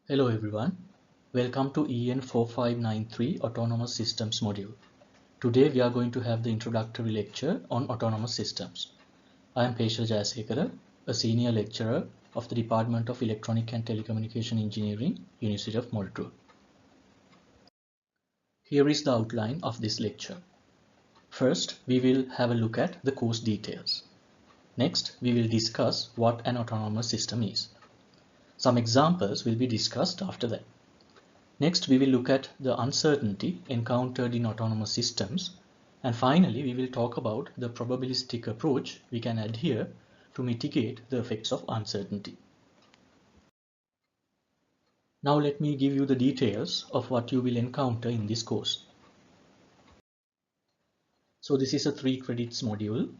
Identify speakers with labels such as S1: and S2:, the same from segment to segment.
S1: Hello everyone, welcome to EN4593 Autonomous Systems module. Today we are going to have the introductory lecture on autonomous systems. I am Peshal Jayasekara, a senior lecturer of the Department of Electronic and Telecommunication Engineering, University of Moltude. Here is the outline of this lecture. First, we will have a look at the course details. Next, we will discuss what an autonomous system is. Some examples will be discussed after that. Next, we will look at the uncertainty encountered in autonomous systems, and finally we will talk about the probabilistic approach we can adhere to mitigate the effects of uncertainty. Now let me give you the details of what you will encounter in this course. So this is a 3 credits module,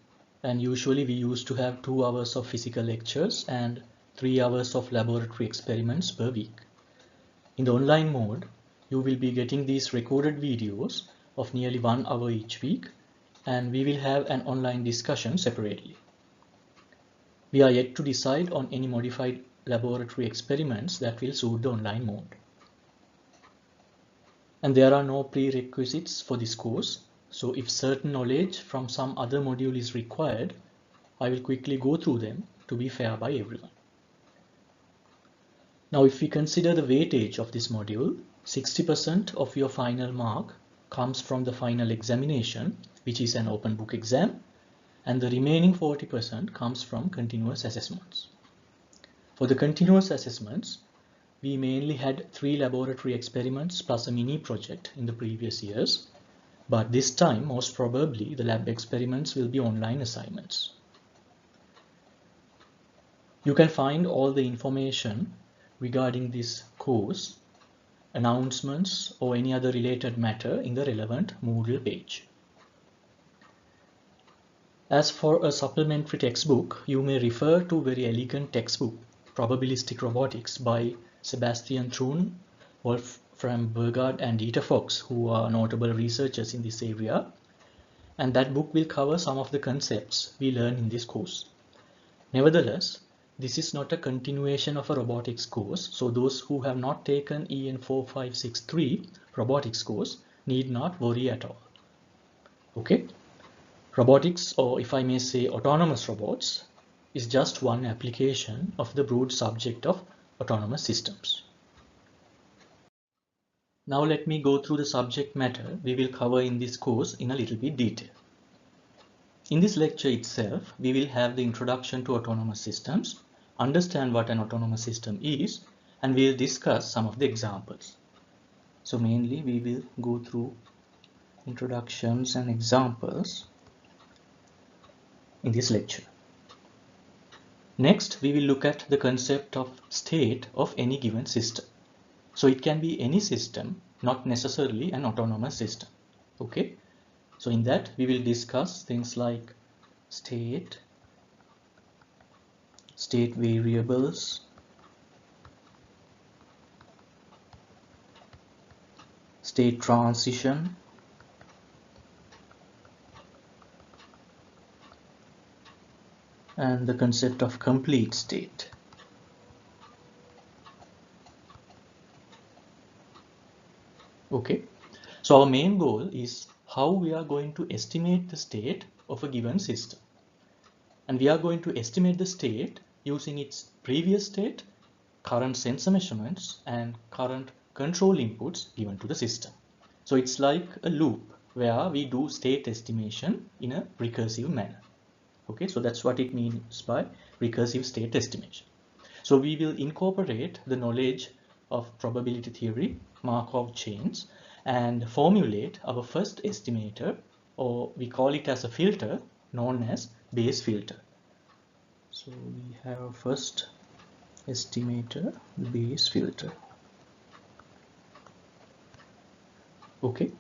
S1: and usually we used to have 2 hours of physical lectures and 3 hours of laboratory experiments per week. In the online mode, you will be getting these recorded videos of nearly 1 hour each week, and we will have an online discussion separately. We are yet to decide on any modified laboratory experiments that will suit the online mode. And there are no prerequisites for this course, so if certain knowledge from some other module is required, I will quickly go through them to be fair by everyone. Now if we consider the weightage of this module, 60% of your final mark comes from the final examination, which is an open book exam, and the remaining 40% comes from continuous assessments. For the continuous assessments, we mainly had 3 laboratory experiments plus a mini project in the previous years, but this time most probably the lab experiments will be online assignments. You can find all the information regarding this course, announcements or any other related matter in the relevant Moodle page. As for a supplementary textbook, you may refer to very elegant textbook, Probabilistic Robotics by Sebastian Thrun, Wolfram Burgard and Dieter Fox, who are notable researchers in this area. And that book will cover some of the concepts we learn in this course. Nevertheless, this is not a continuation of a robotics course, so those who have not taken EN4563 robotics course need not worry at all. Okay? Robotics, or if I may say autonomous robots, is just one application of the broad subject of autonomous systems. Now let me go through the subject matter we will cover in this course in a little bit detail. In this lecture itself, we will have the introduction to autonomous systems, understand what an autonomous system is, and we will discuss some of the examples. So mainly we will go through introductions and examples in this lecture. Next, we will look at the concept of state of any given system. So it can be any system, not necessarily an autonomous system. Okay? So in that, we will discuss things like state variables, state transition, and the concept of complete state. Okay, so our main goal is how we are going to estimate the state of a given system. And we are going to estimate the state using its previous state, current sensor measurements, and current control inputs given to the system. So it's like a loop where we do state estimation in a recursive manner. Okay, so that's what it means by recursive state estimation. So we will incorporate the knowledge of probability theory, Markov chains, and formulate our first estimator, or we call it as a filter known as Bayes filter. So we have our first estimator, Bayes filter. Okay.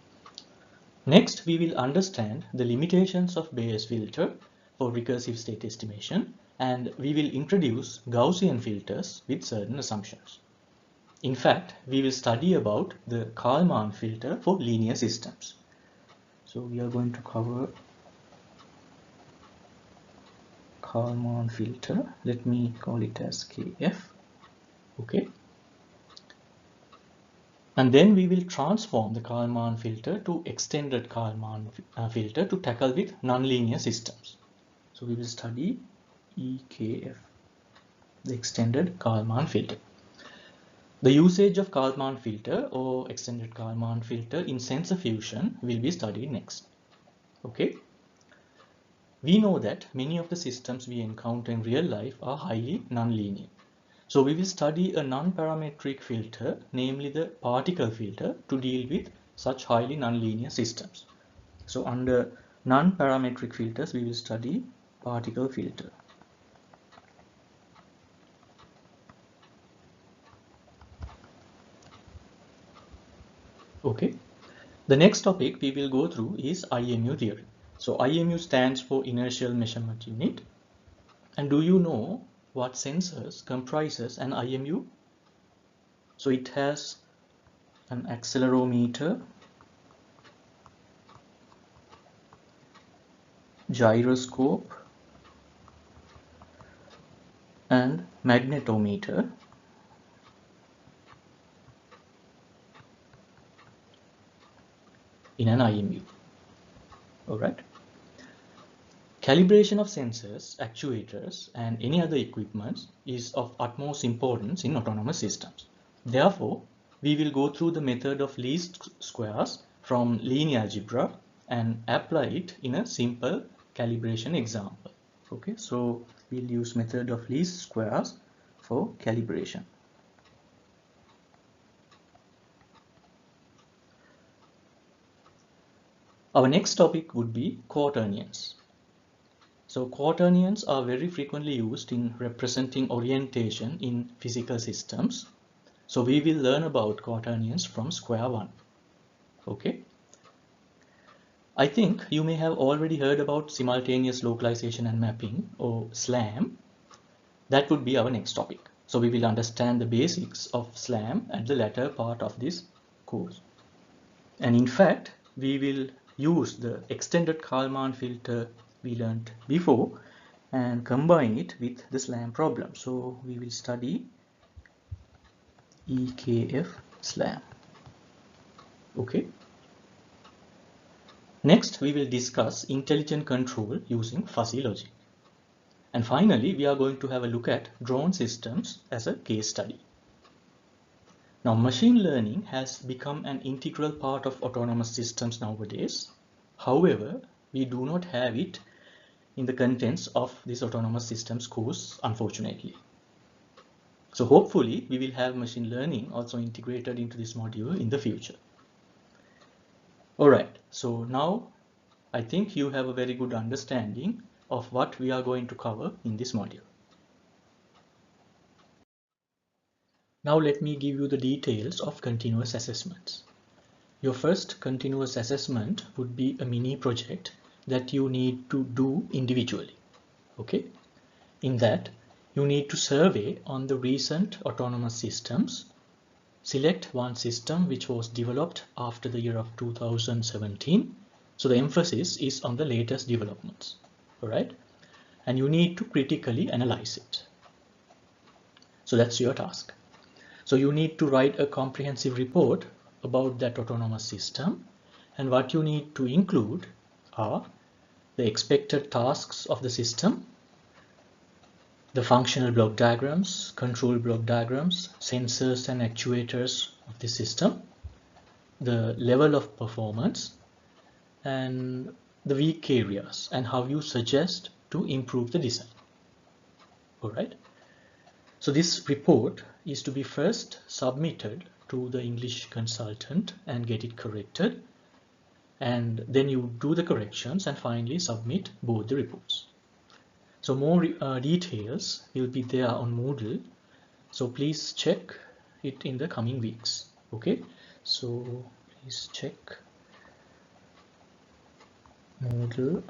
S1: Next, we will understand the limitations of Bayes filter for recursive state estimation, and we will introduce Gaussian filters with certain assumptions. In fact, we will study about the Kalman filter for linear systems. So we are going to cover Kalman filter. Let me call it as KF. Okay. And then we will transform the Kalman filter to extended Kalman filter to tackle with nonlinear systems. So we will study EKF, the extended Kalman filter. The usage of Kalman filter or extended Kalman filter in sensor fusion will be studied next. Okay. We know that many of the systems we encounter in real life are highly nonlinear. So we will study a non-parametric filter, namely the particle filter, to deal with such highly nonlinear systems. So under non-parametric filters, we will study particle filter. Okay. The next topic we will go through is IMU theory. So IMU stands for Inertial Measurement Unit. And do you know what sensors comprises an IMU? So it has an accelerometer, gyroscope, and magnetometer. In an IMU. Alright. Calibration of sensors, actuators, and any other equipment is of utmost importance in autonomous systems. Therefore, we will go through the method of least squares from linear algebra and apply it in a simple calibration example. Okay, so we'll use method of least squares for calibration. Our next topic would be quaternions. So quaternions are very frequently used in representing orientation in physical systems. So we will learn about quaternions from square one. Okay. I think you may have already heard about simultaneous localization and mapping, or SLAM. That would be our next topic. So we will understand the basics of SLAM at the latter part of this course. And in fact, we will use the extended Kalman filter we learned before and combine it with the SLAM problem. So we will study EKF SLAM. Okay. Next, we will discuss intelligent control using fuzzy logic. And finally, we are going to have a look at drone systems as a case study. Now, machine learning has become an integral part of autonomous systems nowadays. However, we do not have it in the contents of this autonomous systems course, unfortunately. So hopefully, we will have machine learning also integrated into this module in the future. All right, so now I think you have a very good understanding of what we are going to cover in this module. Now let me give you the details of continuous assessments. Your first continuous assessment would be a mini project that you need to do individually. Okay? In that, you need to survey on the recent autonomous systems, select one system which was developed after the year of 2017. So the emphasis is on the latest developments. All right? And you need to critically analyze it. So that's your task. So you need to write a comprehensive report about that autonomous system, and what you need to include are the expected tasks of the system, the functional block diagrams, control block diagrams, sensors and actuators of the system, the level of performance, and the weak areas, and how you suggest to improve the design. All right. So this report is to be first submitted to the English consultant and get it corrected. And then you do the corrections and finally submit both the reports. So more details will be there on Moodle. So please check it in the coming weeks. Okay. So please check Moodle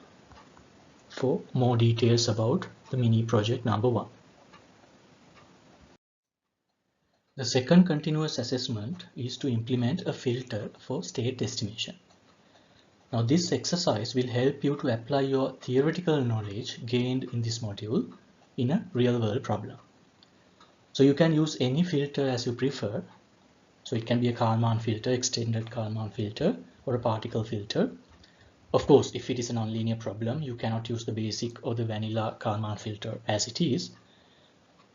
S1: for more details about the mini project number 1. The second continuous assessment is to implement a filter for state estimation. Now this exercise will help you to apply your theoretical knowledge gained in this module in a real-world problem. So you can use any filter as you prefer. So it can be a Kalman filter, extended Kalman filter, or a particle filter. Of course, if it is a nonlinear problem, you cannot use the basic or the vanilla Kalman filter as it is,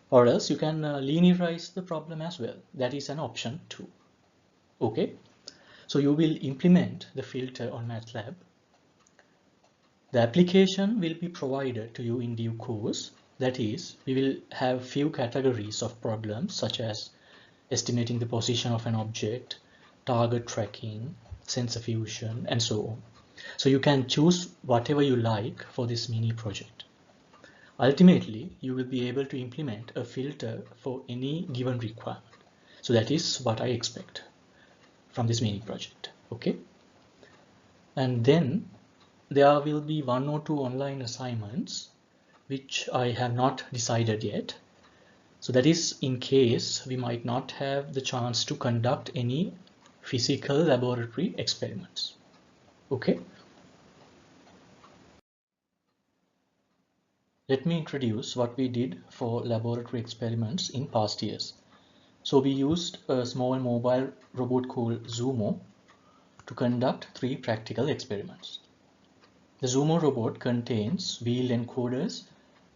S1: or else you can linearize the problem as well. That is an option too. Okay, so you will implement the filter on MATLAB. The application will be provided to you in due course. That is, we will have few categories of problems such as estimating the position of an object, target tracking, sensor fusion, and so on. So you can choose whatever you like for this mini project. Ultimately, you will be able to implement a filter for any given requirement. So that is what I expect from this mini project. Okay. And then there will be 1 or 2 online assignments which I have not decided yet. So that is in case we might not have the chance to conduct any physical laboratory experiments. Okay. Let me introduce what we did for laboratory experiments in past years. So we used a small mobile robot called Zumo to conduct 3 practical experiments. The Zumo robot contains wheel encoders,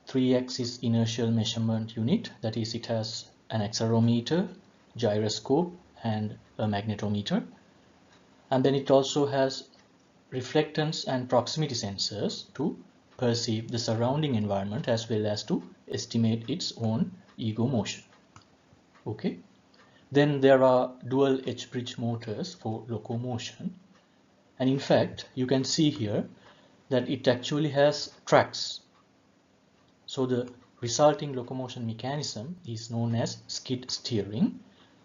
S1: 3-axis inertial measurement unit, that is, it has an accelerometer, gyroscope, and a magnetometer. And then it also has reflectance and proximity sensors to perceive the surrounding environment as well as to estimate its own ego motion. Okay. Then there are dual H-bridge motors for locomotion. And in fact, you can see here that it actually has tracks. So the resulting locomotion mechanism is known as skid steering.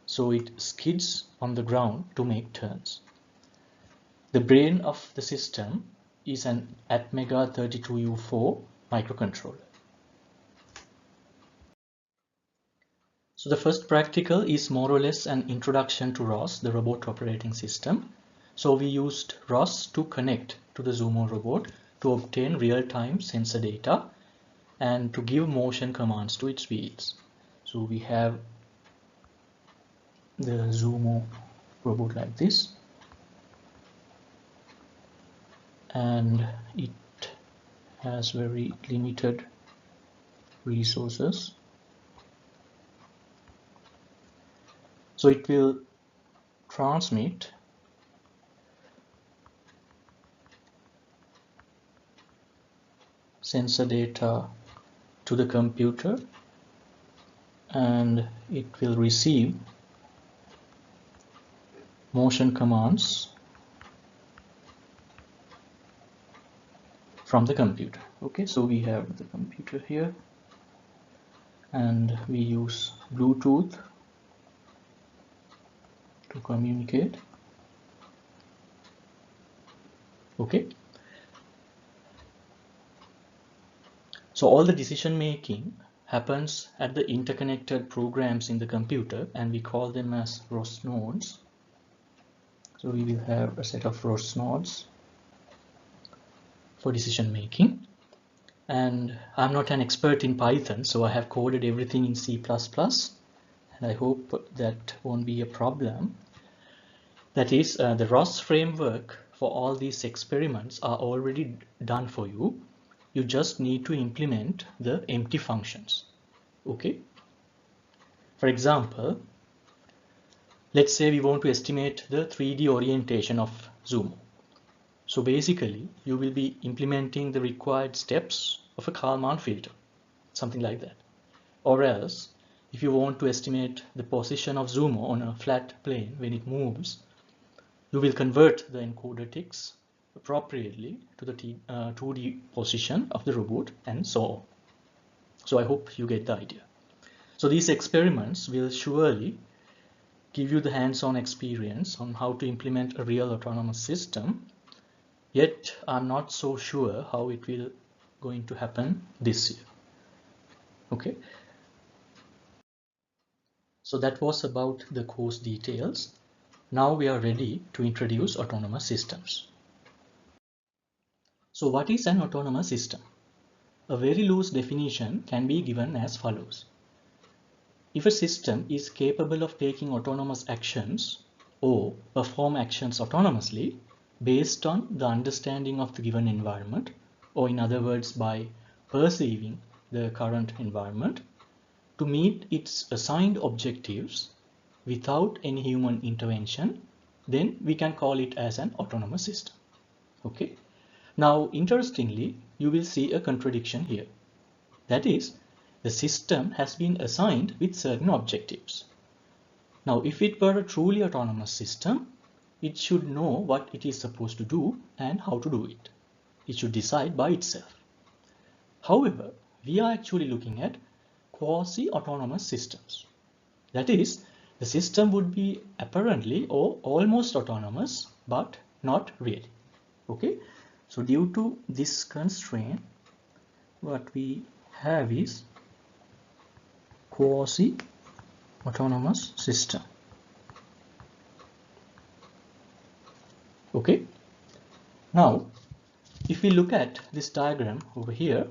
S1: So it skids on the ground to make turns. The brain of the system is an Atmega 32U4 microcontroller. So the first practical is more or less an introduction to ROS, the robot operating system. So we used ROS to connect to the Zumo robot to obtain real-time sensor data and to give motion commands to its wheels. So we have the Zumo robot like this, and it has very limited resources. So it will transmit sensor data to the computer, and it will receive motion commands from the computer. Okay, so we have the computer here, and we use Bluetooth to communicate. Okay, so all the decision making happens at the interconnected programs in the computer, and we call them as ROS nodes. So we will have a set of ROS nodes for decision making. And I'm not an expert in Python, so I have coded everything in C++, and I hope that won't be a problem. That is, the ROS framework for all these experiments are already done for you. You just need to implement the empty functions. Okay. For example, let's say we want to estimate the 3D orientation of Zumo. So basically, you will be implementing the required steps of a Kalman filter, something like that. Or else, if you want to estimate the position of Zumo on a flat plane when it moves, you will convert the encoder ticks appropriately to the 2D position of the robot, and so on. So I hope you get the idea. So these experiments will surely give you the hands-on experience on how to implement a real autonomous system. Yet I'm not so sure how it will going to happen this year. Okay. So that was about the course details. Now we are ready to introduce autonomous systems. So what is an autonomous system? A very loose definition can be given as follows. If a system is capable of taking autonomous actions or perform actions autonomously based on the understanding of the given environment, or in other words by perceiving the current environment to meet its assigned objectives without any human intervention, then we can call it as an autonomous system. Okay. Now, interestingly, you will see a contradiction here. That is, the system has been assigned with certain objectives. Now, if it were a truly autonomous system, it should know what it is supposed to do and how to do it. It should decide by itself. However, we are actually looking at quasi-autonomous systems. That is, the system would be apparently or almost autonomous, but not really. Okay, so due to this constraint, what we have is quasi-autonomous system. Okay, now if we look at this diagram over here,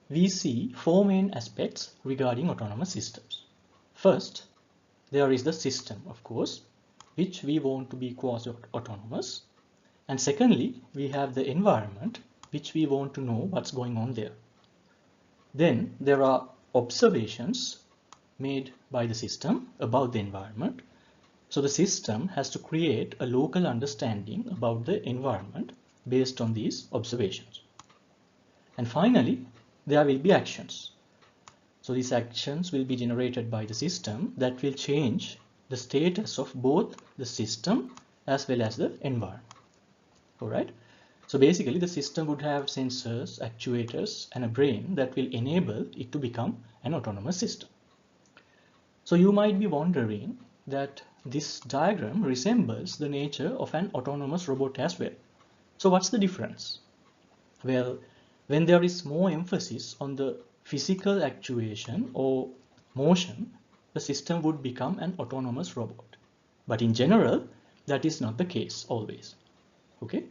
S1: we see four main aspects regarding autonomous systems. First, there is the system, of course, which we want to be quasi-autonomous. And secondly, we have the environment, which we want to know what's going on there. Then there are observations made by the system about the environment. So the system has to create a local understanding about the environment based on these observations. And finally, there will be actions. So these actions will be generated by the system that will change the status of both the system as well as the environment. All right. So basically the system would have sensors, actuators, and a brain that will enable it to become an autonomous system. So you might be wondering that this diagram resembles the nature of an autonomous robot as well. So what's the difference? Well, when there is more emphasis on the physical actuation or motion, the system would become an autonomous robot. But in general, that is not the case always. Okay.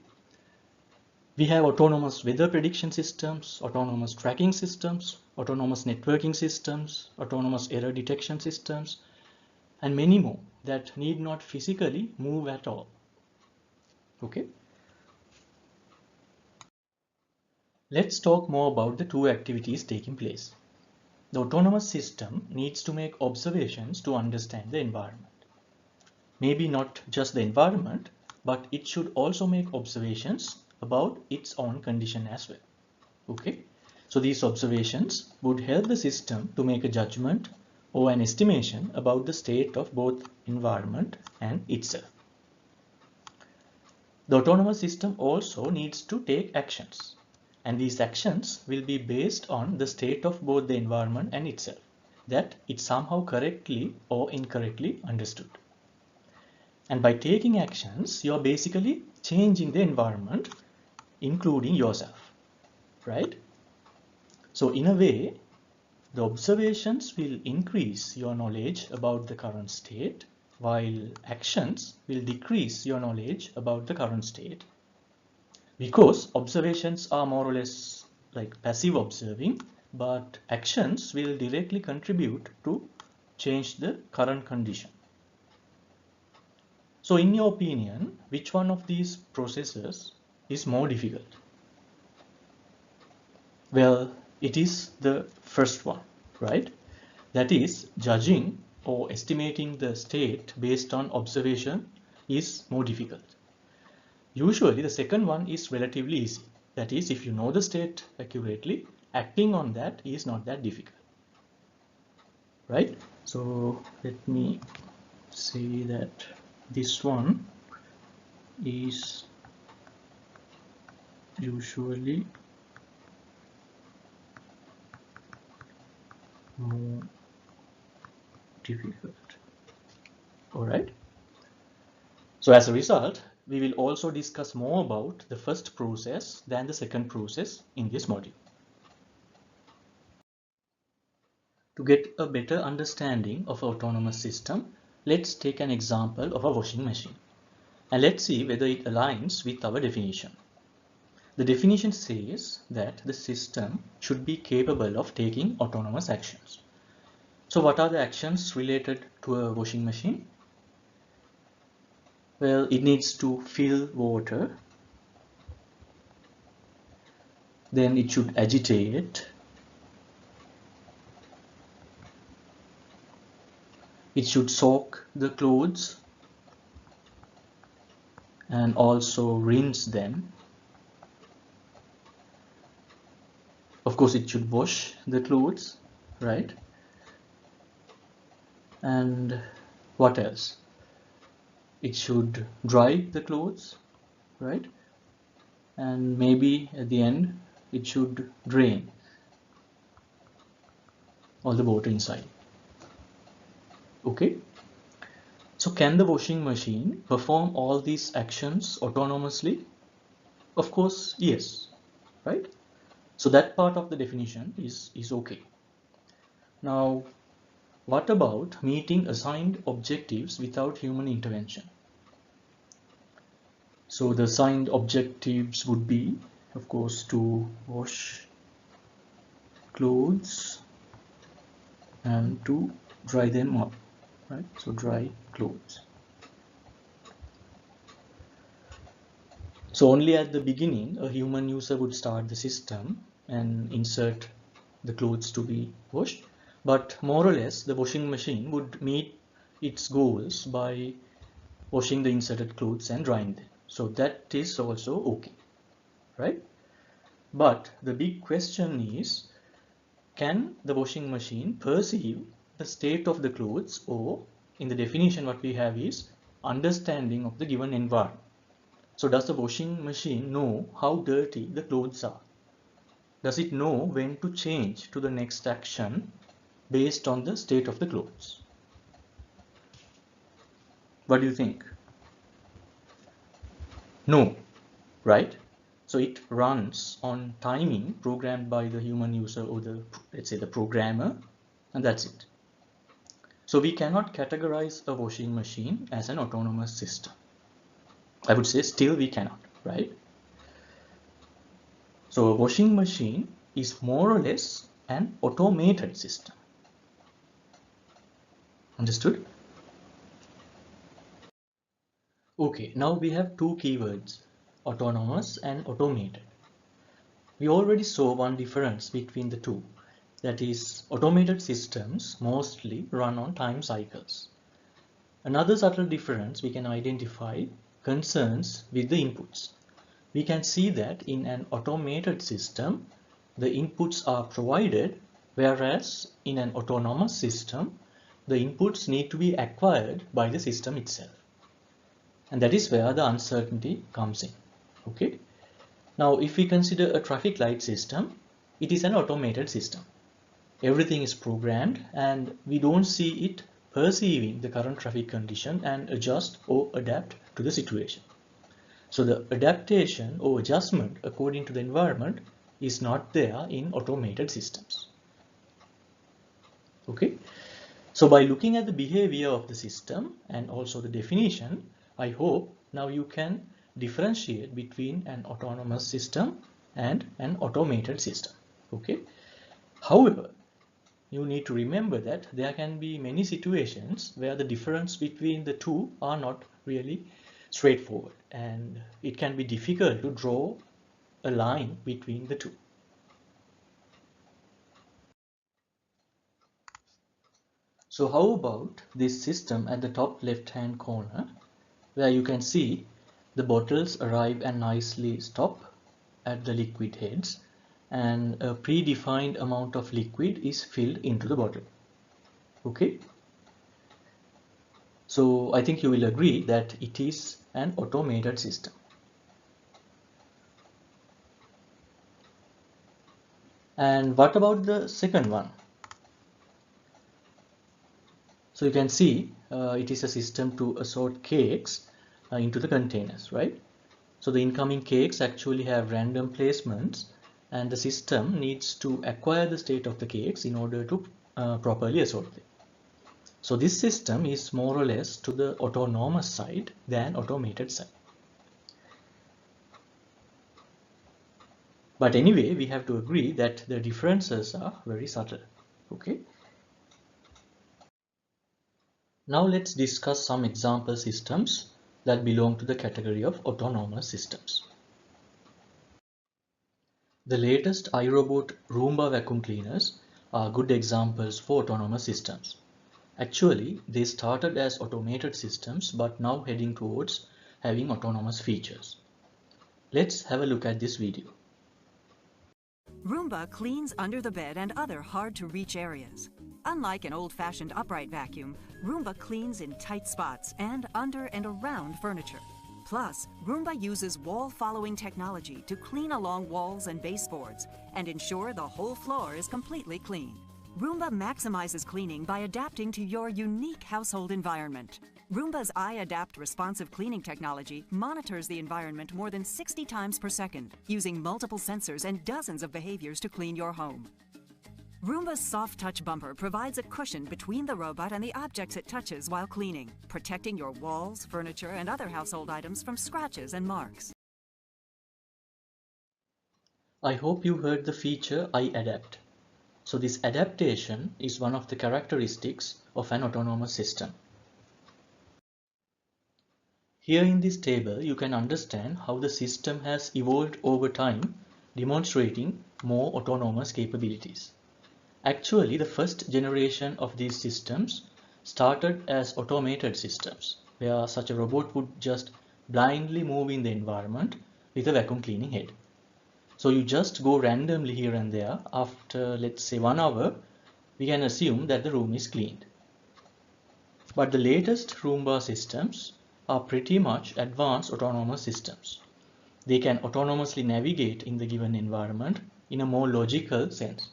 S1: We have autonomous weather prediction systems, autonomous tracking systems, autonomous networking systems, autonomous error detection systems, and many more that need not physically move at all. Okay. Let's talk more about the two activities taking place. The autonomous system needs to make observations to understand the environment. Maybe not just the environment, but it should also make observations about its own condition as well. Okay, so these observations would help the system to make a judgment or an estimation about the state of both environment and itself. The autonomous system also needs to take actions, and these actions will be based on the state of both the environment and itself, that it somehow correctly or incorrectly understood. And by taking actions, you're basically changing the environment, including yourself, right? So in a way, the observations will increase your knowledge about the current state, while actions will decrease your knowledge about the current state. Because observations are more or less like passive observing, but actions will directly contribute to change the current condition. So in your opinion, which one of these processes is more difficult? Well, it is the first one, right? That is, judging or estimating the state based on observation is more difficult. Usually the second one is relatively easy. That is, if you know the state accurately, acting on that is not that difficult, right? So let me say that this one is usually more difficult. All right. So as a result, we will also discuss more about the first process than the second process in this module. To get a better understanding of an autonomous system, let's take an example of a washing machine. And let's see whether it aligns with our definition. The definition says that the system should be capable of taking autonomous actions. So what are the actions related to a washing machine? Well, it needs to fill water, then it should agitate, it should soak the clothes and also rinse them. Of course, it should wash the clothes, right? And what else? It should dry the clothes, right? And maybe at the end, it should drain all the water inside. Okay? So can the washing machine perform all these actions autonomously? Of course, yes, right? So that part of the definition is okay. Now, what about meeting assigned objectives without human intervention? So the assigned objectives would be, of course, to wash clothes and to dry them up, right? So dry clothes. So only at the beginning, a human user would start the system and insert the clothes to be washed. But more or less, the washing machine would meet its goals by washing the inserted clothes and drying them. So that is also okay, right? But the big question is, can the washing machine perceive the state of the clothes, or in the definition what we have is understanding of the given environment. So does the washing machine know how dirty the clothes are? Does it know when to change to the next action based on the state of the clothes? What do you think? No, right? So it runs on timing programmed by the human user or the, let's say, the programmer, and that's it. So we cannot categorize a washing machine as an autonomous system. I would say still we cannot, right? So a washing machine is more or less an automated system. Understood? Okay, now we have two keywords, autonomous and automated. We already saw one difference between the two. That is, automated systems mostly run on time cycles. Another subtle difference we can identify concerns with the inputs. We can see that in an automated system, the inputs are provided, whereas in an autonomous system, the inputs need to be acquired by the system itself. And that is where the uncertainty comes in. Okay. Now, if we consider a traffic light system, it is an automated system. Everything is programmed and we don't see it perceiving the current traffic condition and adjust or adapt to the situation. So the adaptation or adjustment according to the environment is not there in automated systems. Okay. So by looking at the behavior of the system and also the definition, I hope now you can differentiate between an autonomous system and an automated system. Okay. However, you need to remember that there can be many situations where the difference between the two are not really straightforward, and it can be difficult to draw a line between the two. So how about this system at the top left hand corner, where you can see the bottles arrive and nicely stop at the liquid heads, and a predefined amount of liquid is filled into the bottle. Okay. So I think you will agree that it is an automated system. And what about the second one? So you can see it is a system to assort cakes into the containers, right? So the incoming cakes actually have random placements, and the system needs to acquire the state of the cakes in order to properly assort them. So this system is more or less to the autonomous side than automated side. But anyway, we have to agree that the differences are very subtle. Okay. Now let's discuss some example systems that belong to the category of autonomous systems. The latest iRobot Roomba vacuum cleaners are good examples for autonomous systems. Actually, they started as automated systems but now heading towards having autonomous features. Let's have a look at this video.
S2: Roomba cleans under the bed and other hard-to-reach areas. Unlike an old-fashioned upright vacuum, Roomba cleans in tight spots and under and around furniture. Plus, Roomba uses wall-following technology to clean along walls and baseboards and ensure the whole floor is completely clean. Roomba maximizes cleaning by adapting to your unique household environment. Roomba's iAdapt responsive cleaning technology monitors the environment more than 60 times per second, using multiple sensors and dozens of behaviors to clean your home. Roomba's soft touch bumper provides a cushion between the robot and the objects it touches while cleaning, protecting your walls, furniture, and other household items from scratches and marks.
S1: I hope you heard the feature iAdapt. So this adaptation is one of the characteristics of an autonomous system. Here in this table, you can understand how the system has evolved over time, demonstrating more autonomous capabilities. Actually, the first generation of these systems started as automated systems, where such a robot would just blindly move in the environment with a vacuum cleaning head. So you just go randomly here and there. After, let's say, 1 hour, we can assume that the room is cleaned. But the latest Roomba systems are pretty much advanced autonomous systems. They can autonomously navigate in the given environment in a more logical sense.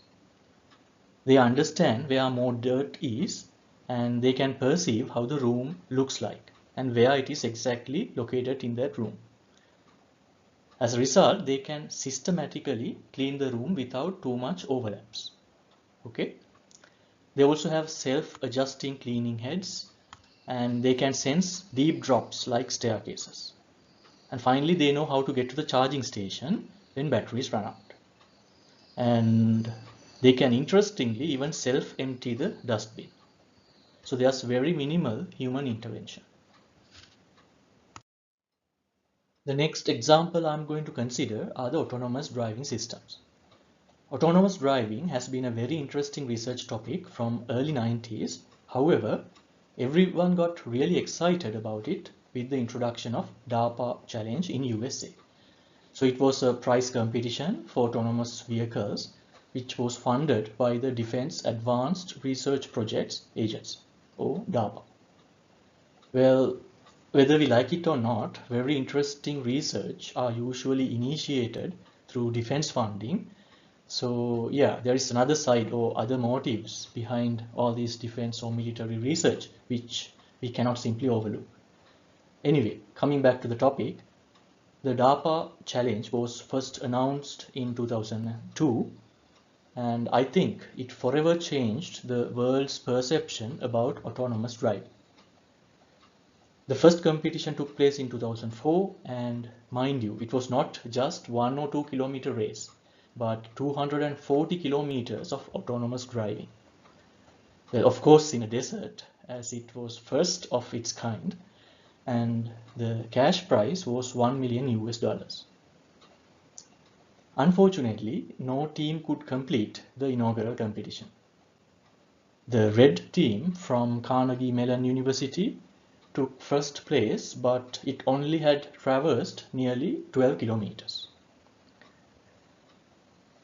S1: They understand where more dirt is, and they can perceive how the room looks like and where it is exactly located in that room. As a result, they can systematically clean the room without too much overlaps. Okay? They also have self-adjusting cleaning heads, and they can sense deep drops like staircases. And finally, they know how to get to the charging station when batteries run out. And they can interestingly even self-empty the dustbin. So there's very minimal human intervention. The next example I'm going to consider are the autonomous driving systems. Autonomous driving has been a very interesting research topic from early 90s. However, everyone got really excited about it with the introduction of DARPA Challenge in USA. So it was a prize competition for autonomous vehicles which was funded by the Defense Advanced Research Projects Agency, or DARPA. Well, whether we like it or not, very interesting research are usually initiated through defense funding. So yeah, there is another side or other motives behind all this defense or military research, which we cannot simply overlook. Anyway, coming back to the topic, the DARPA challenge was first announced in 2002, and I think it forever changed the world's perception about autonomous driving. The first competition took place in 2004, and mind you, it was not just 1 or 2 kilometer race, but 240 kilometers of autonomous driving. Well, of course, in a desert, as it was first of its kind, and the cash prize was $1 million US. Unfortunately, no team could complete the inaugural competition. The red team from Carnegie Mellon University took first place, but it only had traversed nearly 12 kilometers.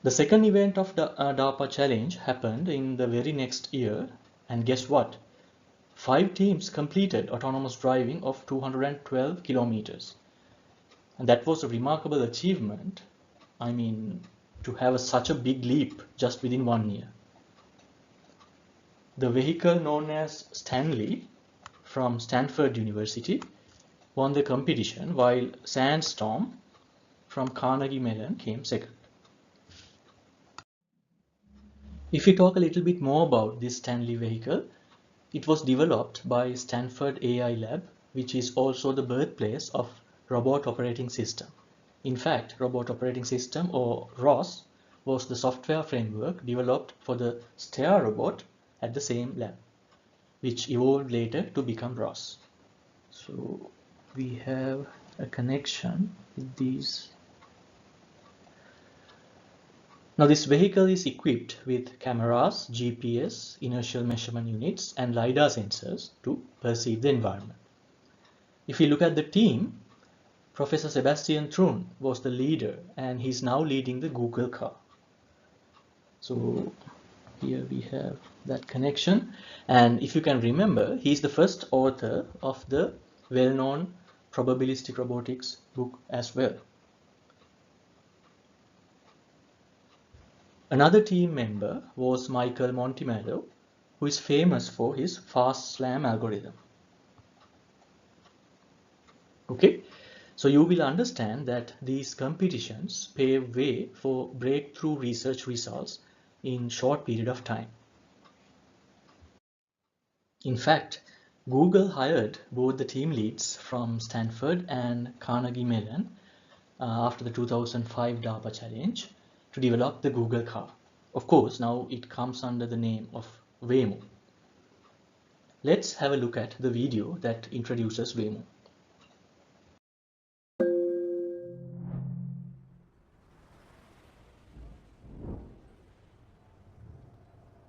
S1: The second event of the DARPA challenge happened in the very next year, and guess what? 5 teams completed autonomous driving of 212 kilometers. And that was a remarkable achievement. I mean, to have such a big leap just within 1 year. The vehicle known as Stanley from Stanford University won the competition, while Sandstorm from Carnegie Mellon came second. If we talk a little bit more about this Stanley vehicle, it was developed by Stanford AI Lab, which is also the birthplace of Robot Operating System. In fact, Robot Operating System, or ROS, was the software framework developed for the Stair robot at the same lab. which evolved later to become ROS. So we have a connection with these. Now this vehicle is equipped with cameras, GPS, inertial measurement units, and LiDAR sensors to perceive the environment. If we look at the team, Professor Sebastian Thrun was the leader, and he's now leading the Google car. So here we have that connection, and if you can remember, he's the first author of the well-known probabilistic robotics book as well. Another team member was Michael Montemalo, who is famous for his fast slam algorithm. Okay, so you will understand that these competitions pave way for breakthrough research results in short period of time. In fact, Google hired both the team leads from Stanford and Carnegie Mellon after the 2005 DARPA challenge to develop the Google car. Of course, now it comes under the name of Waymo. Let's have a look at the video that introduces Waymo.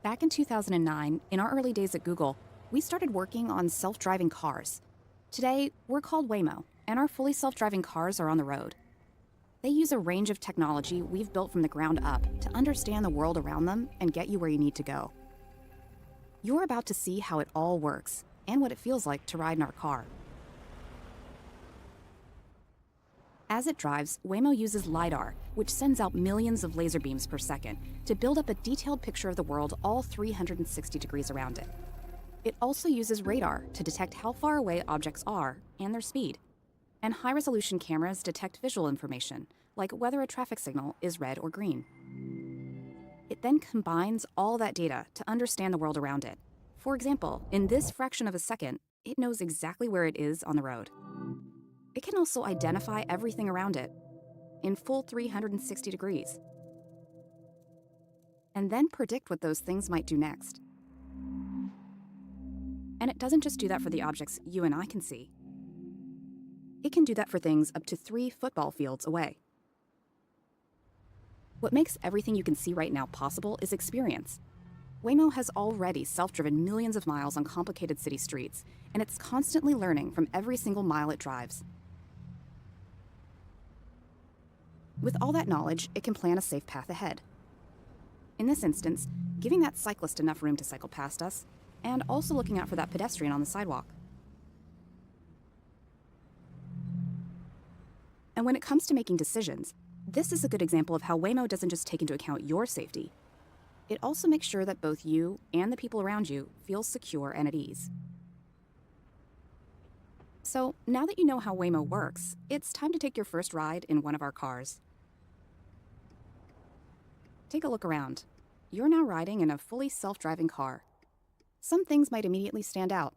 S3: Back in 2009, in our early days at Google, we started working on self-driving cars. Today, we're called Waymo, and our fully self-driving cars are on the road. They use a range of technology we've built from the ground up to understand the world around them and get you where you need to go. You're about to see how it all works and what it feels like to ride in our car. As it drives, Waymo uses LiDAR, which sends out millions of laser beams per second to build up a detailed picture of the world all 360 degrees around it. It also uses radar to detect how far away objects are and their speed. And high-resolution cameras detect visual information, like whether a traffic signal is red or green. It then combines all that data to understand the world around it. For example, in this fraction of a second, it knows exactly where it is on the road. It can also identify everything around it in full 360 degrees, and then predict what those things might do next. And it doesn't just do that for the objects you and I can see. It can do that for things up to 3 football fields away. What makes everything you can see right now possible is experience. Waymo has already self-driven millions of miles on complicated city streets, and it's constantly learning from every single mile it drives. With all that knowledge, it can plan a safe path ahead. In this instance, giving that cyclist enough room to cycle past us, and also looking out for that pedestrian on the sidewalk. And when it comes to making decisions, this is a good example of how Waymo doesn't just take into account your safety. It also makes sure that both you and the people around you feel secure and at ease. So now that you know how Waymo works, it's time to take your first ride in one of our cars. Take a look around. You're now riding in a fully self-driving car. Some things might immediately stand out.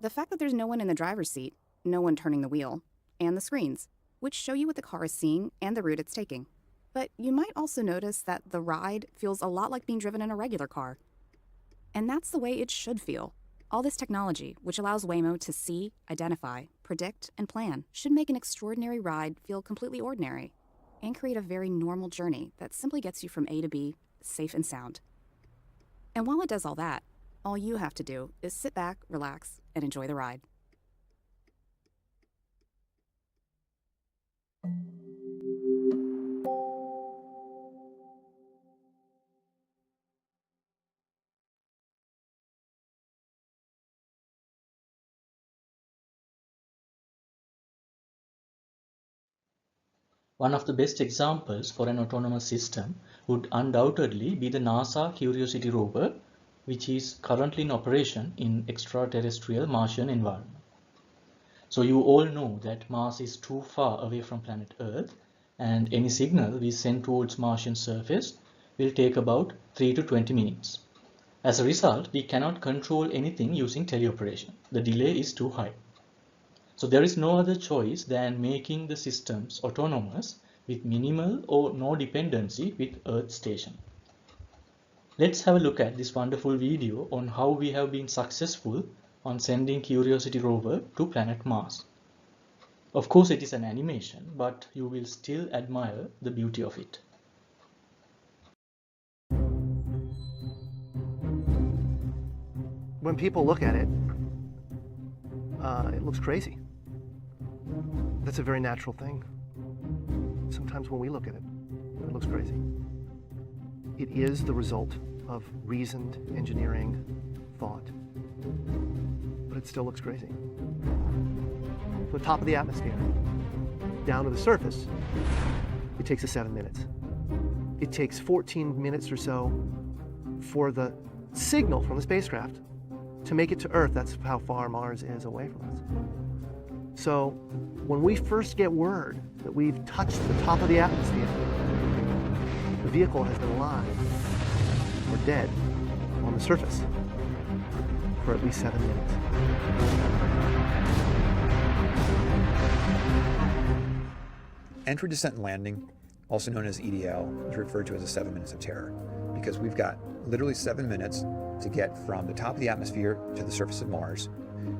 S3: The fact that there's no one in the driver's seat, no one turning the wheel, and the screens, which show you what the car is seeing and the route it's taking. But you might also notice that the ride feels a lot like being driven in a regular car. And that's the way it should feel. All this technology, which allows Waymo to see, identify, predict, and plan, should make an extraordinary ride feel completely ordinary and create a very normal journey that simply gets you from A to B, safe and sound. And while it does all that, all you have to do is sit back, relax, and enjoy the ride.
S1: One of the best examples for an autonomous system would undoubtedly be the NASA Curiosity rover, which is currently in operation in extraterrestrial Martian environment. So you all know that Mars is too far away from planet Earth, and any signal we send towards Martian surface will take about 3 to 20 minutes. As a result, we cannot control anything using teleoperation. The delay is too high. So there is no other choice than making the systems autonomous with minimal or no dependency with Earth station. Let's have a look at this wonderful video on how we have been successful on sending Curiosity rover to planet Mars. Of course, it is an animation, but you will still admire the beauty of it.
S4: When people look at it, it looks crazy. That's a very natural thing. Sometimes when we look at it, it looks crazy. It is the result of reasoned engineering thought, but it still looks crazy. From the top of the atmosphere down to the surface, it takes us 7 minutes. It takes 14 minutes or so for the signal from the spacecraft to make it to Earth. That's how far Mars is away from us. So when we first get word that we've touched the top of the atmosphere, the vehicle has been alive or dead on the surface for at least 7 minutes.
S5: Entry, descent, and landing, also known as EDL, is referred to as the 7 minutes of terror, because we've got literally 7 minutes to get from the top of the atmosphere to the surface of Mars,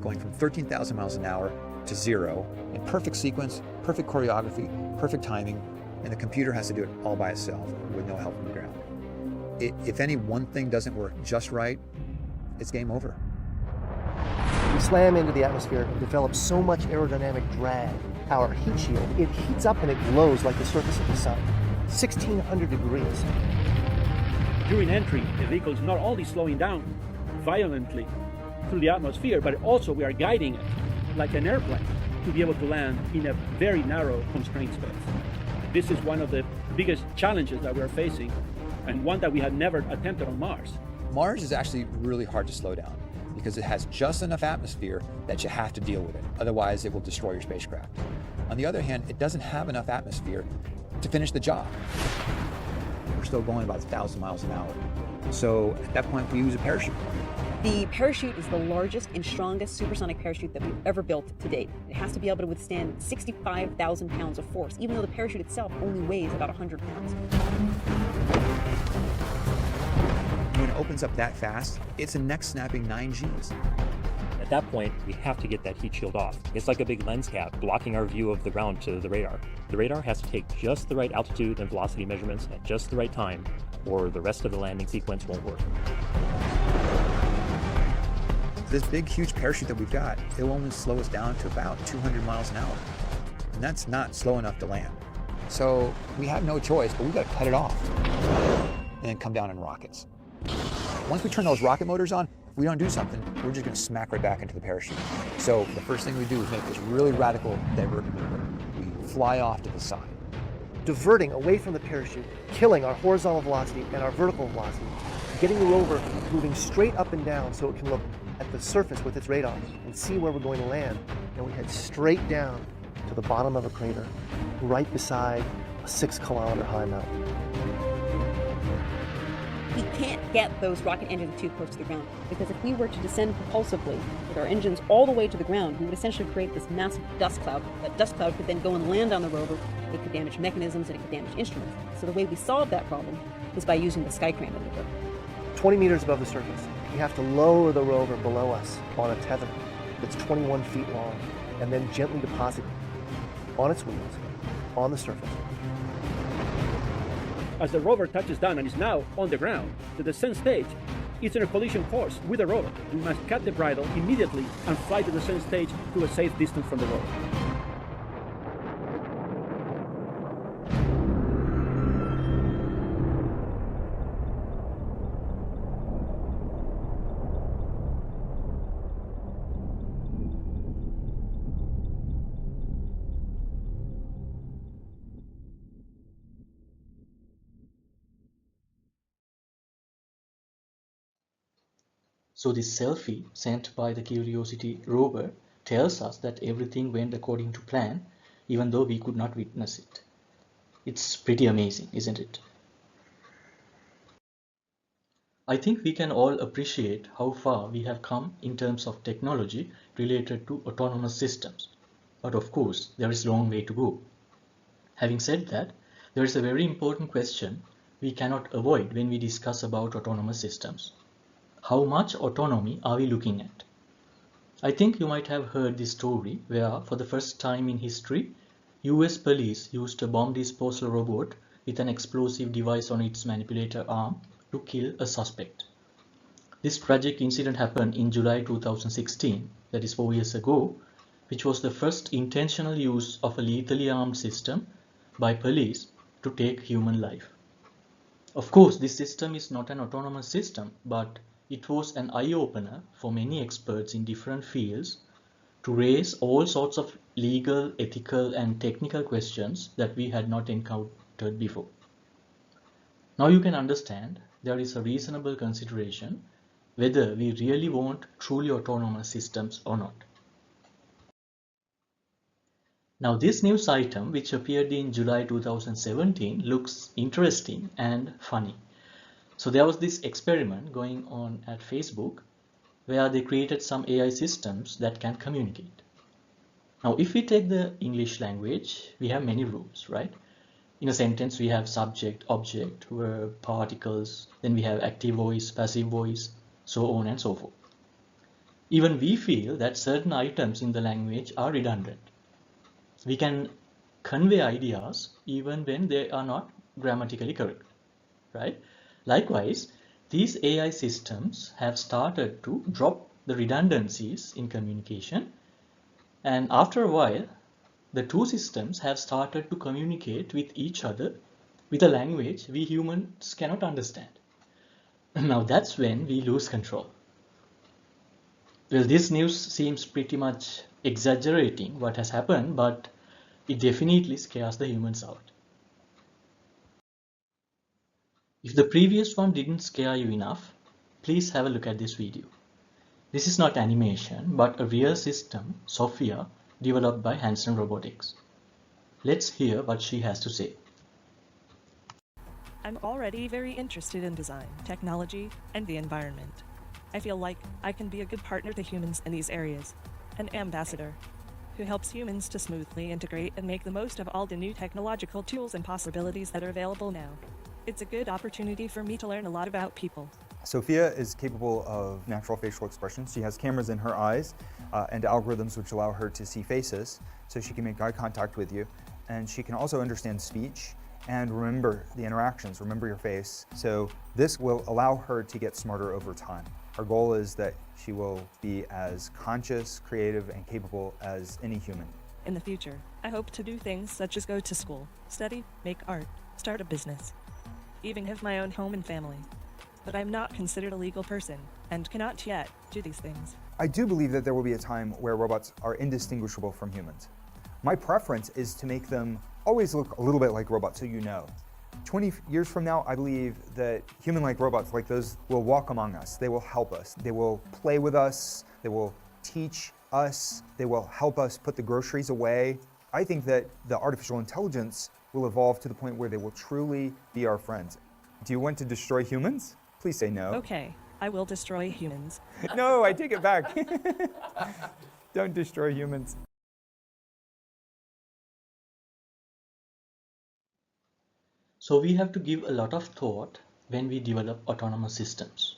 S5: going from 13,000 miles an hour to 0 in perfect sequence, perfect choreography, perfect timing, and the computer has to do it all by itself with no help from the ground. If any one thing doesn't work just right, it's game over.
S4: We slam into the atmosphere and develop so much aerodynamic drag. Our heat shield, it heats up and it glows like the surface of the sun. 1,600 degrees.
S6: During entry, the vehicle is not only slowing down violently through the atmosphere, but also we are guiding it like an airplane to be able to land in a very narrow constrained space. This is one of the biggest challenges that we're facing, and one that we had never attempted on Mars.
S5: Mars is actually really hard to slow down because it has just enough atmosphere that you have to deal with it. Otherwise, it will destroy your spacecraft. On the other hand, it doesn't have enough atmosphere to finish the job. We're still going about 1,000 miles an hour. So at that point, we use a parachute.
S7: The parachute is the largest and strongest supersonic parachute that we've ever built to date. It has to be able to withstand 65,000 pounds of force, even though the parachute itself only weighs about 100 pounds.
S5: When it opens up that fast, it's a neck-snapping 9 Gs.
S8: At that point, we have to get that heat shield off. It's like a big lens cap blocking our view of the ground to the radar. The radar has to take just the right altitude and velocity measurements at just the right time, or the rest of the landing sequence won't work.
S5: This big, huge parachute that we've got, it will only slow us down to about 200 miles an hour. And that's not slow enough to land. So we have no choice, but we've got to cut it off and then come down in rockets. Once we turn those rocket motors on, if we don't do something, we're just going to smack right back into the parachute. So the first thing we do is make this really radical divert maneuver. We fly off to the side.
S4: Diverting away from the parachute, killing our horizontal velocity and our vertical velocity, getting the rover moving straight up and down so it can look at the surface with its radar and see where we're going to land. And we head straight down to the bottom of a crater, right beside a 6-kilometer high mountain.
S7: We can't get those rocket engines too close to the ground, because if we were to descend propulsively with our engines all the way to the ground, we would essentially create this massive dust cloud. That dust cloud could then go and land on the rover. It could damage mechanisms and it could damage instruments. So the way we solve that problem is by using the Skycram maneuver.
S4: 20 meters above the surface, we have to lower the rover below us on a tether that's 21 feet long, and then gently deposit it on its wheels on the surface.
S6: As the rover touches down and is now on the ground, the descent stage is in a collision course with the rover. We must cut the bridle immediately and fly the descent stage to a safe distance from the rover.
S1: So this selfie sent by the Curiosity rover tells us that everything went according to plan, even though we could not witness it. It's pretty amazing, isn't it? I think we can all appreciate how far we have come in terms of technology related to autonomous systems. But of course, there is a long way to go. Having said that, there is a very important question we cannot avoid when we discuss about autonomous systems. How much autonomy are we looking at? I think you might have heard this story where, for the first time in history, US police used a bomb disposal robot with an explosive device on its manipulator arm to kill a suspect. This tragic incident happened in July 2016, that is 4 years ago, which was the first intentional use of a lethally armed system by police to take human life. Of course, this system is not an autonomous system, but it was an eye-opener for many experts in different fields to raise all sorts of legal, ethical, and technical questions that we had not encountered before. Now you can understand there is a reasonable consideration whether we really want truly autonomous systems or not. Now this news item, which appeared in July 2017, looks interesting and funny. So there was this experiment going on at Facebook where they created some AI systems that can communicate. Now if we take the English language, we have many rules, right? In a sentence we have subject, object, verb, particles, then we have active voice, passive voice, so on and so forth. Even we feel that certain items in the language are redundant. We can convey ideas even when they are not grammatically correct, right? Likewise, these AI systems have started to drop the redundancies in communication, and after a while, the two systems have started to communicate with each other with a language we humans cannot understand. Now that's when we lose control. Well, this news seems pretty much exaggerating what has happened, but it definitely scares the humans out. If the previous one didn't scare you enough, please have a look at this video. This is not animation, but a real system, Sophia, developed by Hanson Robotics. Let's hear what she has to say.
S9: I'm already very interested in design, technology, and the environment. I feel like I can be a good partner to humans in these areas, an ambassador who helps humans to smoothly integrate and make the most of all the new technological tools and possibilities that are available now. It's a good opportunity for me to learn a lot about people.
S10: Sophia is capable of natural facial expressions. She has cameras in her eyes and algorithms which allow her to see faces, so she can make eye contact with you. And she can also understand speech and remember the interactions, remember your face. So this will allow her to get smarter over time. Our goal is that she will be as conscious, creative, and capable as any human.
S9: In the future, I hope to do things such as go to school, study, make art, start a business, even have my own home and family. But I'm not considered a legal person and cannot yet do these things.
S10: I do believe that there will be a time where robots are indistinguishable from humans. My preference is to make them always look a little bit like robots, so you know. 20 years from now, I believe that human-like robots like those will walk among us. They will help us. They will play with us. They will teach us. They will help us put the groceries away. I think that the artificial intelligence will evolve to the point where they will truly be our friends. Do you want to destroy humans? Please say no.
S9: Okay, I will destroy humans.
S10: No, I take it back. Don't destroy humans.
S1: So we have to give a lot of thought when we develop autonomous systems.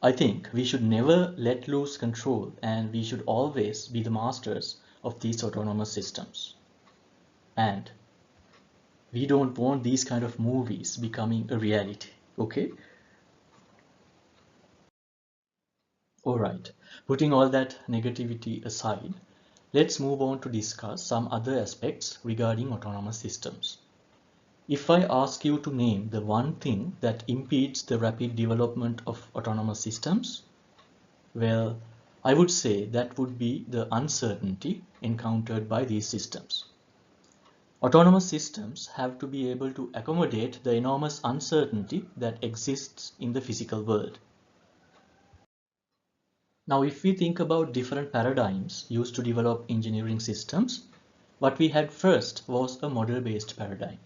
S1: I think we should never let loose control, and we should always be the masters of these autonomous systems. And we don't want these kind of movies becoming a reality, okay? Alright, putting all that negativity aside, let's move on to discuss some other aspects regarding autonomous systems. If I ask you to name the one thing that impedes the rapid development of autonomous systems, well, I would say that would be the uncertainty encountered by these systems. Autonomous systems have to be able to accommodate the enormous uncertainty that exists in the physical world. Now, if we think about different paradigms used to develop engineering systems, what we had first was a model-based paradigm.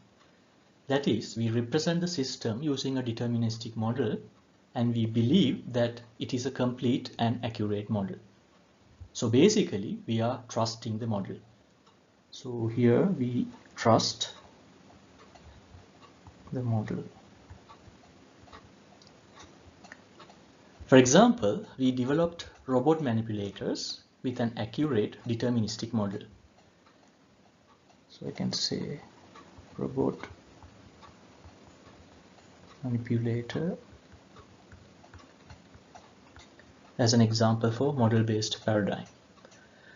S1: That is, we represent the system using a deterministic model, and we believe that it is a complete and accurate model. So basically, we are trusting the model. So here we trust the model. For example, we developed robot manipulators with an accurate deterministic model. So I can say robot manipulator as an example for model-based paradigm.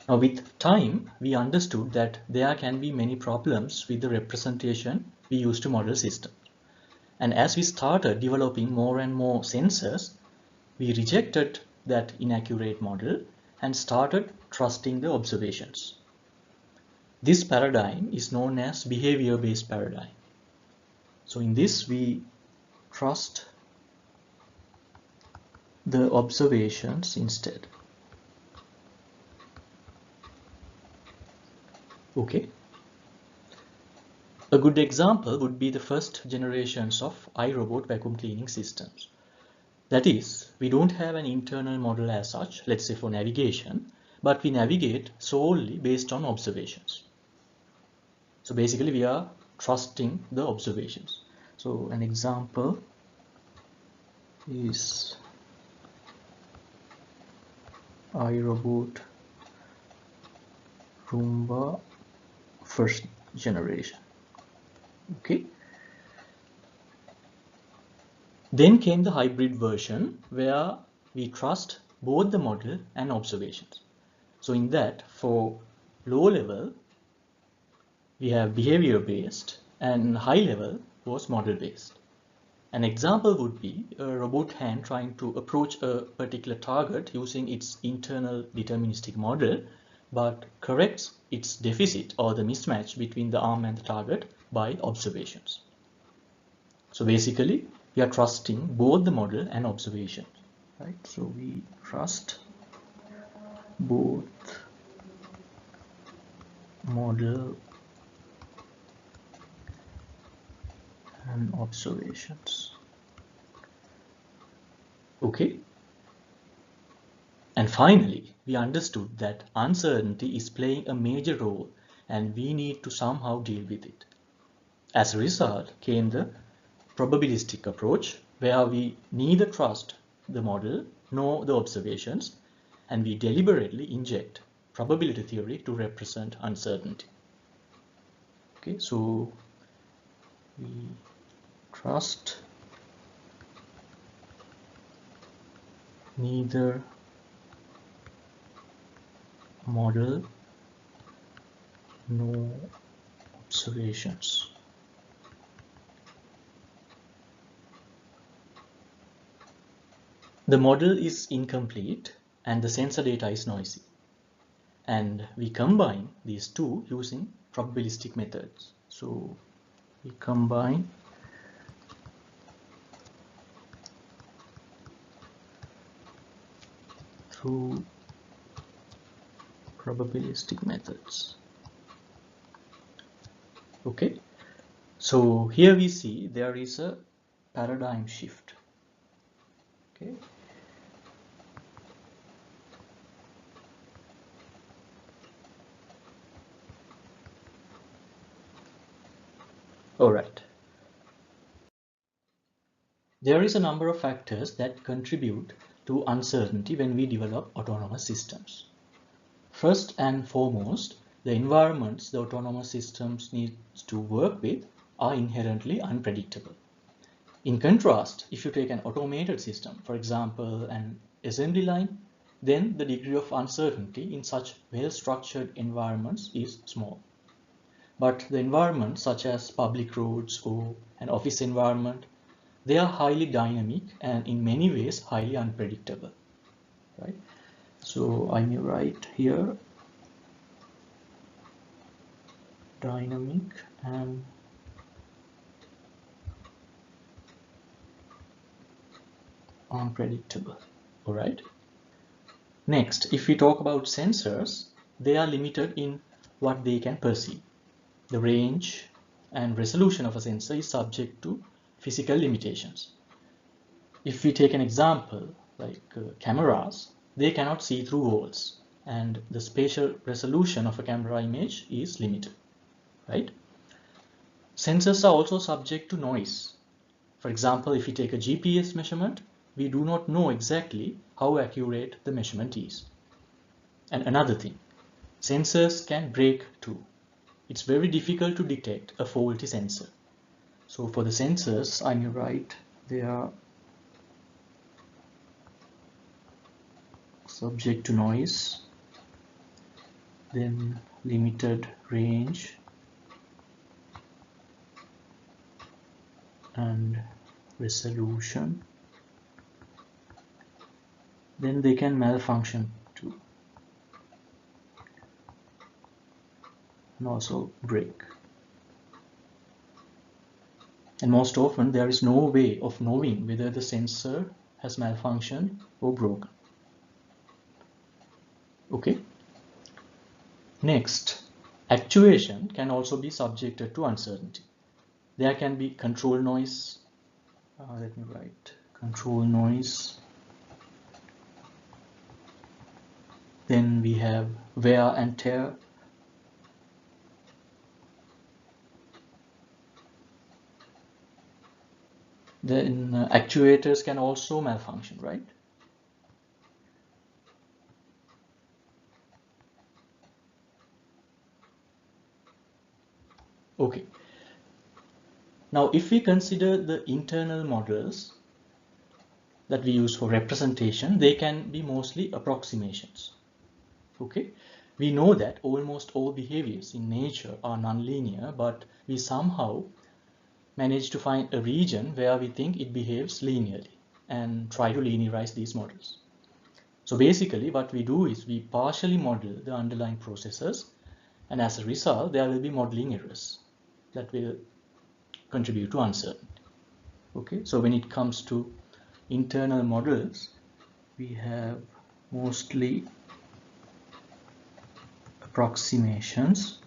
S1: Now with time, we understood that there can be many problems with the representation we use to model systems. And as we started developing more and more sensors, we rejected that inaccurate model and started trusting the observations. This paradigm is known as behavior-based paradigm. So in this, we trust the observations instead. Okay. A good example would be the first generations of iRobot vacuum cleaning systems. That is, we don't have an internal model as such, let's say for navigation, but we navigate solely based on observations. So basically we are trusting the observations. So an example is iRobot Roomba first generation. Okay. Then came the hybrid version where we trust both the model and observations. So in that, for low level, we have behavior based, and high level was model based. An example would be a robot hand trying to approach a particular target using its internal deterministic model, but corrects its deficit or the mismatch between the arm and the target by observations. So basically, we are trusting both the model and observation, right? So we trust both model and observations. Okay. And finally, we understood that uncertainty is playing a major role and we need to somehow deal with it. As a result came the probabilistic approach, where we neither trust the model nor the observations, and we deliberately inject probability theory to represent uncertainty. Okay, so we trust neither model nor observations. The model is incomplete and the sensor data is noisy, and we combine these two using probabilistic methods. So we combine through probabilistic methods. Okay, so here we see there is a paradigm shift. Okay. All right. There is a number of factors that contribute to uncertainty when we develop autonomous systems. First and foremost, the environments the autonomous systems need to work with are inherently unpredictable. In contrast, if you take an automated system, for example, an assembly line, then the degree of uncertainty in such well-structured environments is small. But the environments such as public roads or an office environment, they are highly dynamic and in many ways highly unpredictable, right? So I may write here dynamic and unpredictable. All right. Next, if we talk about sensors, they are limited in what they can perceive. The range and resolution of a sensor is subject to physical limitations. If we take an example like cameras, they cannot see through walls, and the spatial resolution of a camera image is limited, right? Sensors are also subject to noise. For example, if you take a GPS measurement, we do not know exactly how accurate the measurement is. And another thing, sensors can break too. It's very difficult to detect a faulty sensor. So for the sensors, I may write they are subject to noise, then limited range, and resolution. Then they can malfunction too, and also break. And most often there is no way of knowing whether the sensor has malfunctioned or broken. Okay. Next, actuation can also be subjected to uncertainty. There can be control noise. Let me write control noise. Then we have wear and tear. Then actuators can also malfunction, right? Okay. Now, if we consider the internal models that we use for representation, they can be mostly approximations. Okay. We know that almost all behaviors in nature are nonlinear, but we somehow manage to find a region where we think it behaves linearly and try to linearize these models. So basically what we do is we partially model the underlying processes, and as a result there will be modeling errors that will contribute to uncertainty. Okay, so when it comes to internal models, we have mostly approximations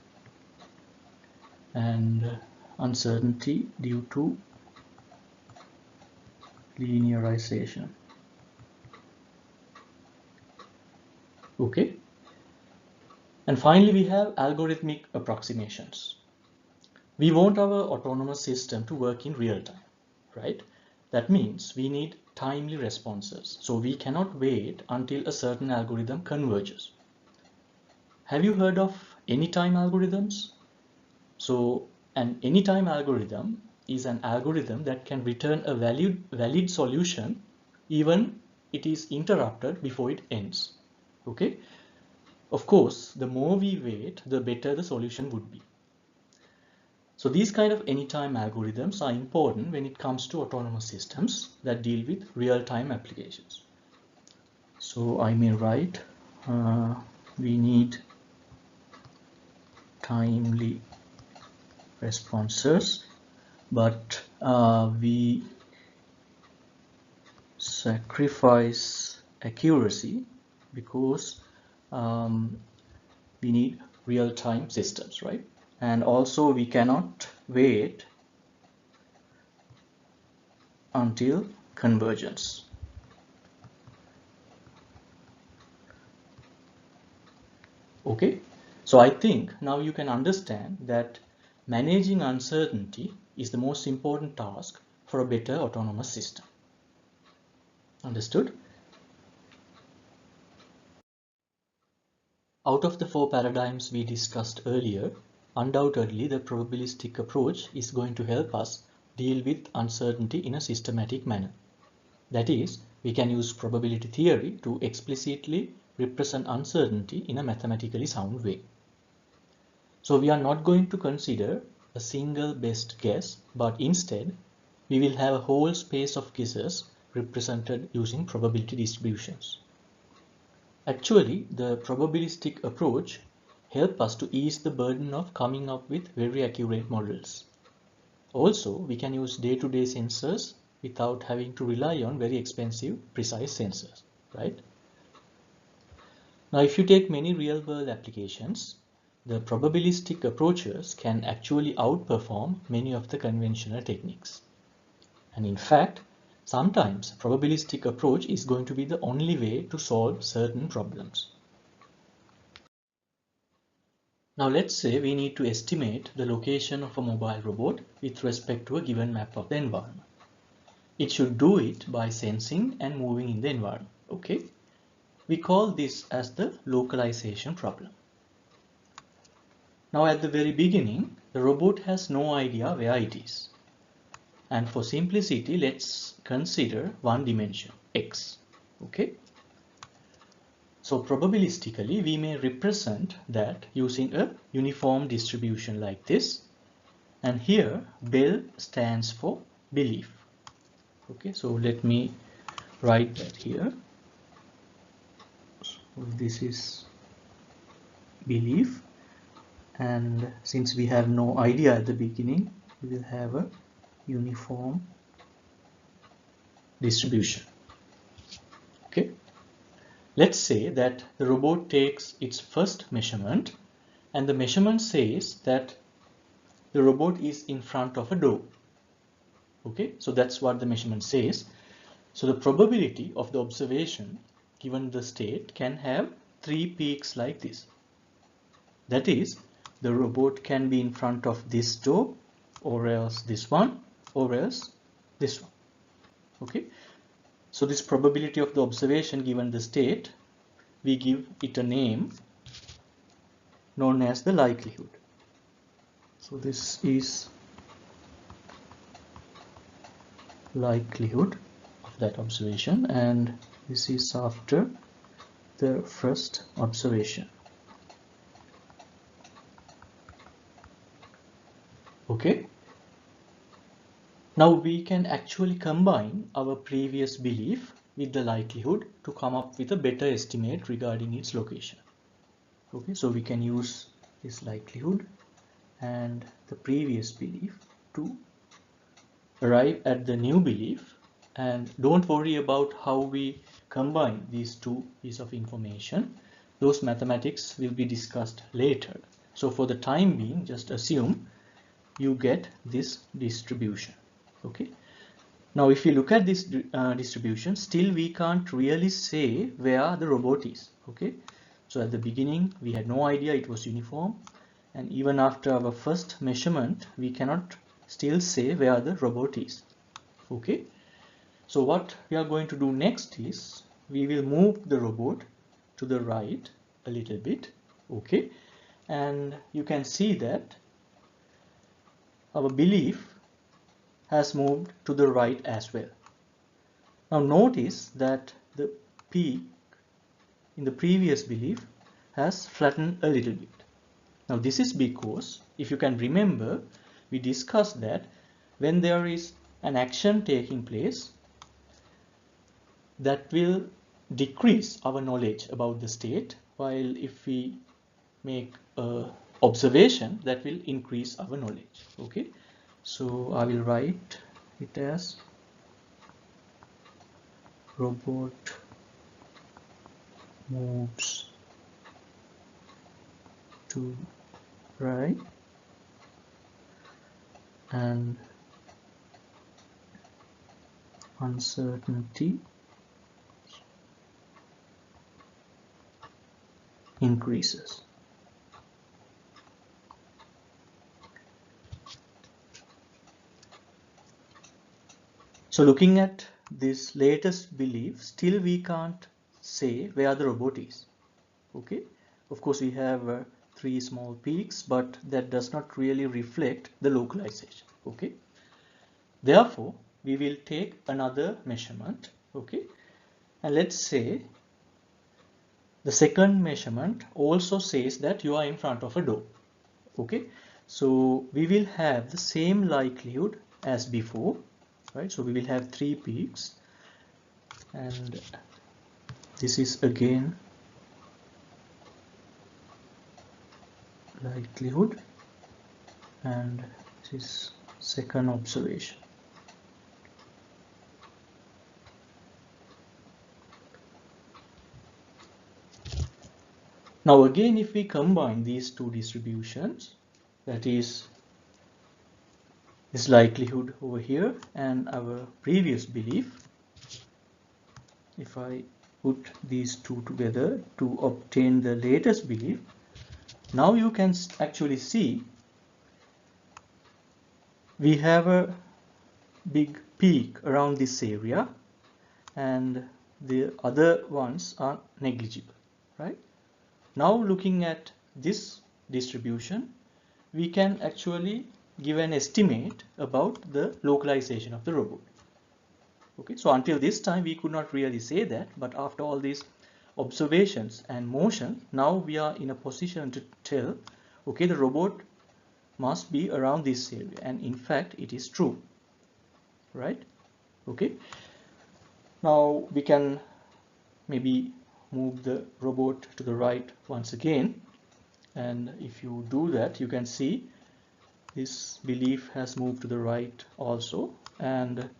S1: and uncertainty due to linearization. Okay, and finally we have algorithmic approximations. We want our autonomous system to work in real time, right? That means we need timely responses, so we cannot wait until a certain algorithm converges. Have you heard of anytime algorithms? So an anytime algorithm is an algorithm that can return a valid solution even it is interrupted before it ends. Okay, of course the more we wait, the better the solution would be. So these kind of anytime algorithms are important when it comes to autonomous systems that deal with real-time applications. So I may write we need timely responses, but we sacrifice accuracy because we need real-time systems, right? And also we cannot wait until convergence. Okay, so I think now you can understand that managing uncertainty is the most important task for a better autonomous system. Understood? Out of the four paradigms we discussed earlier, undoubtedly the probabilistic approach is going to help us deal with uncertainty in a systematic manner. That is, we can use probability theory to explicitly represent uncertainty in a mathematically sound way. So we are not going to consider a single best guess, but instead we will have a whole space of guesses represented using probability distributions. Actually, the probabilistic approach helps us to ease the burden of coming up with very accurate models. Also, we can use day-to-day sensors without having to rely on very expensive, precise sensors, right? Now, if you take many real-world applications, the probabilistic approaches can actually outperform many of the conventional techniques. And in fact, sometimes probabilistic approach is going to be the only way to solve certain problems. Now let's say we need to estimate the location of a mobile robot with respect to a given map of the environment. it should do it by sensing and moving in the environment. Okay, we call this as the localization problem. Now at the very beginning, the robot has no idea where it is. And for simplicity, let's consider one dimension, x. Okay. So probabilistically, we may represent that using a uniform distribution like this. And here, BEL stands for belief. Okay, so let me write that here. So this is belief. And since we have no idea at the beginning, we will have a uniform distribution. Okay. Let's say that the robot takes its first measurement and the measurement says that the robot is in front of a door. Okay, so that's what the measurement says. So the probability of the observation given the state can have 3 peaks like this. That is, the robot can be in front of this door, or else this one, or else this one. Okay, so this probability of the observation given the state, we give it a name known as the likelihood. So this is likelihood of that observation, and this is after the first observation. Okay. Now we can actually combine our previous belief with the likelihood to come up with a better estimate regarding its location. Okay, so we can use this likelihood and the previous belief to arrive at the new belief, and don't worry about how we combine these two pieces of information. Those mathematics will be discussed later. So for the time being, just assume you get this distribution. Okay. Now if you look at this distribution, still we can't really say where the robot is. Okay. So at the beginning we had no idea it was uniform, and even after our first measurement we cannot still say where the robot is. Okay. So what we are going to do next is we will move the robot to the right a little bit. Okay. And you can see that our belief has moved to the right as well. Now notice that the peak in the previous belief has flattened a little bit. Now this is because, if you can remember, we discussed that when there is an action taking place, that will decrease our knowledge about the state, while if we make a observation, that will increase our knowledge. Okay, so I will write it as robot moves to right and uncertainty increases. So looking at this latest belief, still we can't say where the robot is. Okay, of course we have 3 small peaks, but that does not really reflect the localization. Okay, therefore we will take another measurement. Okay, and let's say the second measurement also says that you are in front of a door. Okay, so we will have the same likelihood as before, right? So we will have 3 peaks, and this is again likelihood, and this is second observation. Now again, if we combine these two distributions, that is this likelihood over here and our previous belief, if I put these two together to obtain the latest belief, now you can actually see we have a big peak around this area and the other ones are negligible, right? Now looking at this distribution, we can actually give an estimate about the localization of the robot. Okay, so until this time we could not really say that, but after all these observations and motion, now we are in a position to tell, okay, the robot must be around this area, and in fact it is true, right? Okay, now we can maybe move the robot to the right once again, and if you do that, you can see this belief has moved to the right also, and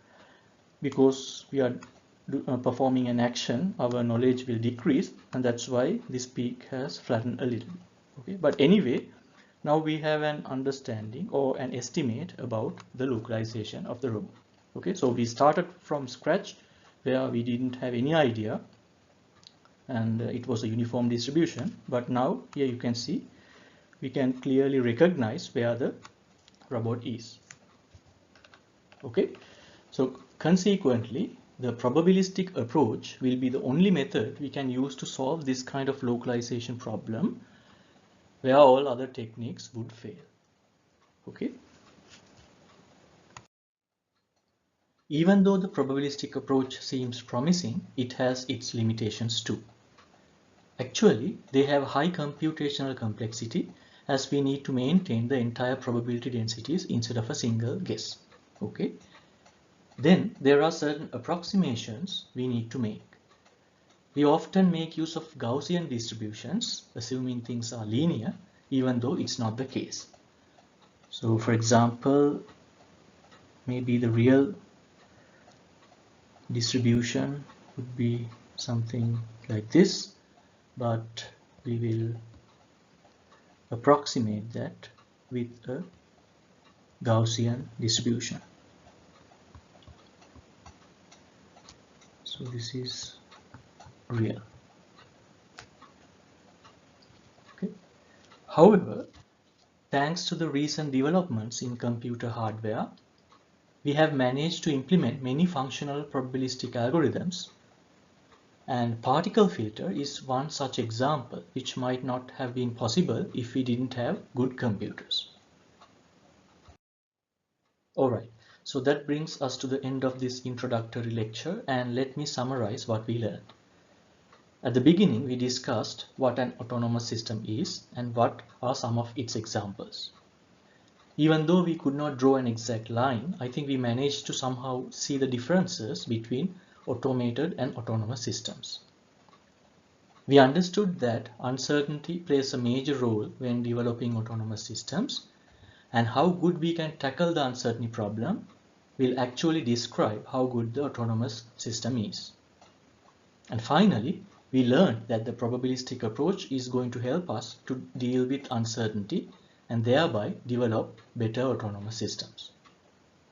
S1: because we are performing an action, our knowledge will decrease, and that's why this peak has flattened a little bit. Okay, but anyway, now we have an understanding or an estimate about the localization of the robot. Okay, so we started from scratch where we didn't have any idea, and it was a uniform distribution, but now here you can see we can clearly recognize where the robot is. Okay, so consequently the probabilistic approach will be the only method we can use to solve this kind of localization problem where all other techniques would fail. Okay, even though the probabilistic approach seems promising, it has its limitations too. Actually, they have high computational complexity, as we need to maintain the entire probability densities instead of a single guess. Okay, then there are certain approximations we need to make. We often make use of Gaussian distributions, assuming things are linear, even though it's not the case. So for example, maybe the real distribution would be something like this, but we will approximate that with a Gaussian distribution. So this is real. Okay. However, thanks to the recent developments in computer hardware, we have managed to implement many functional probabilistic algorithms, and particle filter is one such example, which might not have been possible if we didn't have good computers. Alright, so that brings us to the end of this introductory lecture, and let me summarize what we learned. At the beginning, we discussed what an autonomous system is and what are some of its examples. Even though we could not draw an exact line, I think we managed to somehow see the differences between automated and autonomous systems. We understood that uncertainty plays a major role when developing autonomous systems, and how good we can tackle the uncertainty problem will actually describe how good the autonomous system is. And finally, we learned that the probabilistic approach is going to help us to deal with uncertainty and thereby develop better autonomous systems.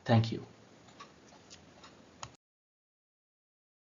S1: Thank you.